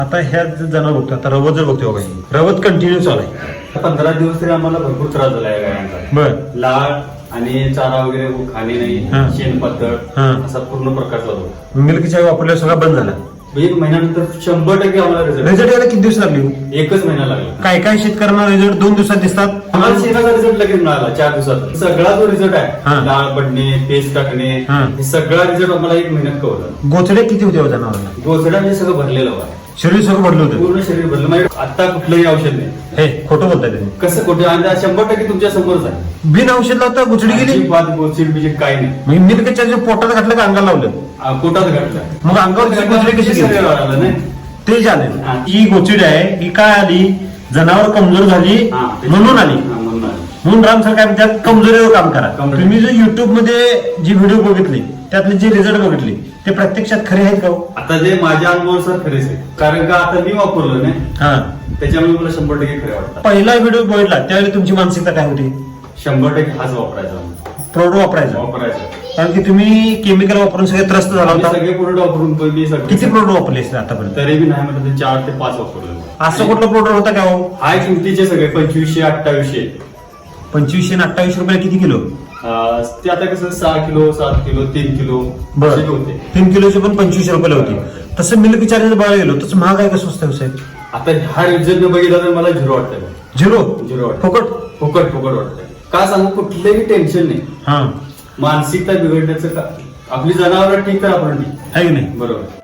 आता ह्या जनावर बघतो, आता रवत जर बघतो बघा, रवत कंटिन्यू चालू आहे. 15 दिवस तरी आम्हाला भरपूर त्रास झाला या गायांचा. बर. लाळ आणि चारा वगैरे खाणे हा. नाही, शेण पातळ हा. असा पूर्ण प्रकार चालू होता. मिल्क चाय वापरल्यावर सगळं बंद झालं. 1 महिन्यानंतर 100% आम्हाला रिझल्ट. रिझल्ट यायला किती दिवस लागले? 1च महिना लागला. काय काय शेतकऱ्यांना रिझल्ट 2 दिवसात दिसतात. आम्हाला शेणाचा रिझल्ट लगेच मिळाला 4 दिवसात. सगळा जो रिझल्ट हा. आहे, डाळ पडणे, पेस्ट टाकणे, हा. हे सगळा रिझल्ट आम्हाला 1 महिन्यात कळला. गोचडे किती होते जनावरांना? गोचडा म्हणजे सगळं भरलेलं होतं, शरीर सगळं भरलं होतं. पूर्ण शरीर भरलं. म्हणजे आता कुठलंही औषध नाही. हे खोटं बोलताय तुम्ही. कसं कुठे 100% तुमच्या समोरच आहे. बिन औषध लावता गुचडी गेली. अजिबात गोचिड बिचिड काही नाही. मग मिल्क चाय पोटात घातलं का अंगाला लावलं? पोटात घातलं. मग अंगावर गुचडी कशी गेली? आलं नाही. ते झाले. हा. ही गोचिड आहे, ही काय आली? जनावर कमजोर झाली हा, म्हणून आली. हा, म्हणून आली. म्हणून राम सर काय म्हणतात, कमजोरीवर काम करा. कमजोरी. तुम्ही जो युट्यूब मध्ये जी व्हिडिओ बघितली, त्यातले जे रिझल्ट बघितले, ते प्रत्यक्षात खरे आहेत का हो? आता जे माझ्या अनुभवानुसार खरेच आहे. कारण का आता मी वापरलं नाही, हा. त्याच्यामुळे मला 100% खरे वाटतात. पहिला व्हिडिओ बघितला त्यावेळी तुमची मानसिकता काय होती? 100% हाच वापरायचा. प्रोडक्ट वापरायचा. वापरायचा. कारण की तुम्ही केमिकल वापरून सगळे त्रस्त झाला आम्ही होता. सगळे प्रोडक्ट वापरून पण मी सगळे किती प्रोडक्ट वापरले असते आतापर्यंत? तरी बी नाही म्हटलं 4 ते 5 वापरलं. असं कुठलं प्रोडक्ट होता का हो? हाय किमतीचे सगळे 2500, 2800. 2500 आणि 28 रुपये किती किलो? ते आता कसं 6 किलो, 7 किलो, 3 किलो बरं. असे होते. 3 किलोचे पण 2500 रुपये होती. तसं मिल्क चार्जेस बघायला गेलो तसं महाग आहे का स्वस्त आहे साहेब? आता हा रिझल्ट बघितला तर मला 0 वाटतंय. झिरो. 0 वाटतं. फुकट. फुकट वाटतंय. का सांगू, कुठलंही टेन्शन नाही. हा. मानसिकता बिघडण्याचं का, आपली जनावर ठीक तर आपण ठीक. आहे की नाही? बरोबर.